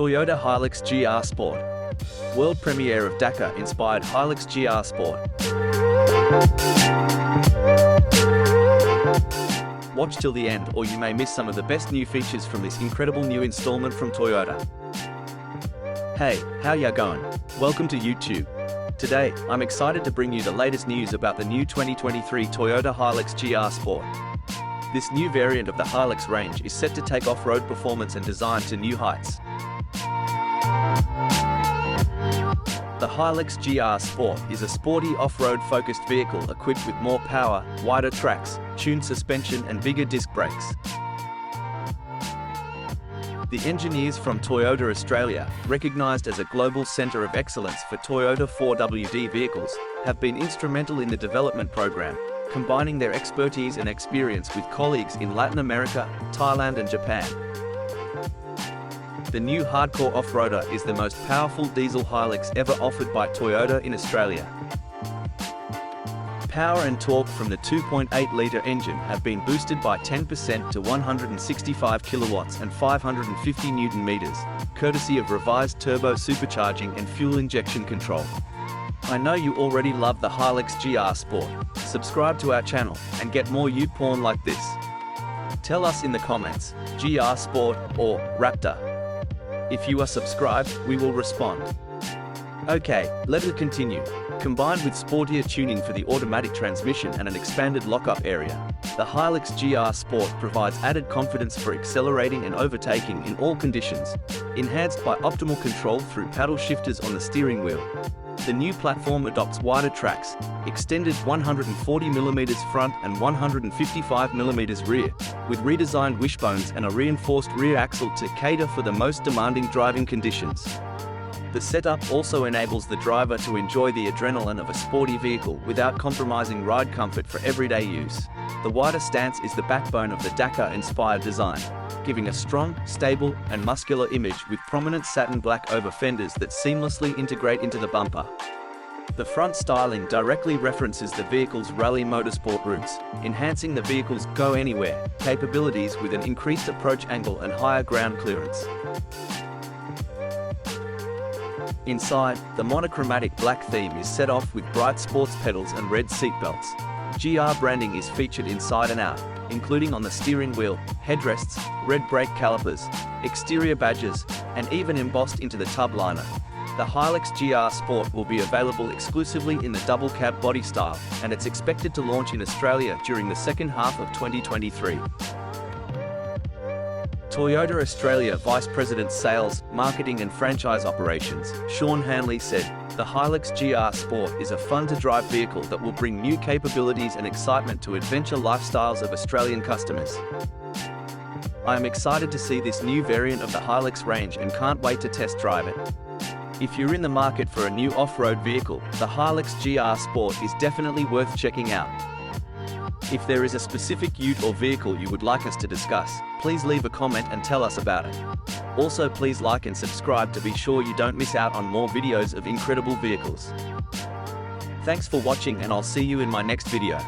Toyota Hilux GR Sport. World premiere of Dakar-inspired Hilux GR Sport. Watch till the end or you may miss some of the best new features from this incredible new installment from Toyota. Hey, how ya going? Welcome to UteTube. Today, I'm excited to bring you the latest news about the new 2023 Toyota Hilux GR Sport. This new variant of the Hilux range is set to take off-road performance and design to new heights. The Hilux GR Sport is a sporty off-road focused vehicle equipped with more power, wider tracks, tuned suspension and bigger disc brakes. The engineers from Toyota Australia, recognized as a global center of excellence for Toyota 4WD vehicles, have been instrumental in the development program, combining their expertise and experience with colleagues in Latin America, Thailand and Japan. The new hardcore off-roader is the most powerful diesel Hilux ever offered by Toyota in Australia. Power and torque from the 2.8-litre engine have been boosted by 10% to 165 kilowatts and 550 Newton-meters, courtesy of revised turbo supercharging and fuel injection control. I know you already love the Hilux GR Sport. Subscribe to our channel and get more ute porn like this. Tell us in the comments, GR Sport or Raptor. If you are subscribed, we will respond. Okay, let us continue. Combined with sportier tuning for the automatic transmission and an expanded lockup area, the Hilux GR Sport provides added confidence for accelerating and overtaking in all conditions, enhanced by optimal control through paddle shifters on the steering wheel. The new platform adopts wider tracks, extended 140mm front and 155mm rear, with redesigned wishbones and a reinforced rear axle to cater for the most demanding driving conditions. The setup also enables the driver to enjoy the adrenaline of a sporty vehicle without compromising ride comfort for everyday use. The wider stance is the backbone of the Dakar-inspired design, giving a strong, stable, and muscular image with prominent satin-black over-fenders that seamlessly integrate into the bumper. The front styling directly references the vehicle's rally motorsport roots, enhancing the vehicle's go-anywhere capabilities with an increased approach angle and higher ground clearance. Inside, the monochromatic black theme is set off with bright sports pedals and red seatbelts. GR branding is featured inside and out, including on the steering wheel, headrests, red brake calipers, exterior badges, and even embossed into the tub liner. The Hilux GR Sport will be available exclusively in the double cab body style, and it's expected to launch in Australia during the second half of 2023. Toyota Australia Vice President Sales, Marketing and Franchise Operations, Sean Hanley said, "The Hilux GR Sport is a fun-to-drive vehicle that will bring new capabilities and excitement to adventure lifestyles of Australian customers. I am excited to see this new variant of the Hilux range and can't wait to test drive it." If you're in the market for a new off-road vehicle, the Hilux GR Sport is definitely worth checking out. If there is a specific ute or vehicle you would like us to discuss, please leave a comment and tell us about it. Also, please like and subscribe to be sure you don't miss out on more videos of incredible vehicles. Thanks for watching and I'll see you in my next video.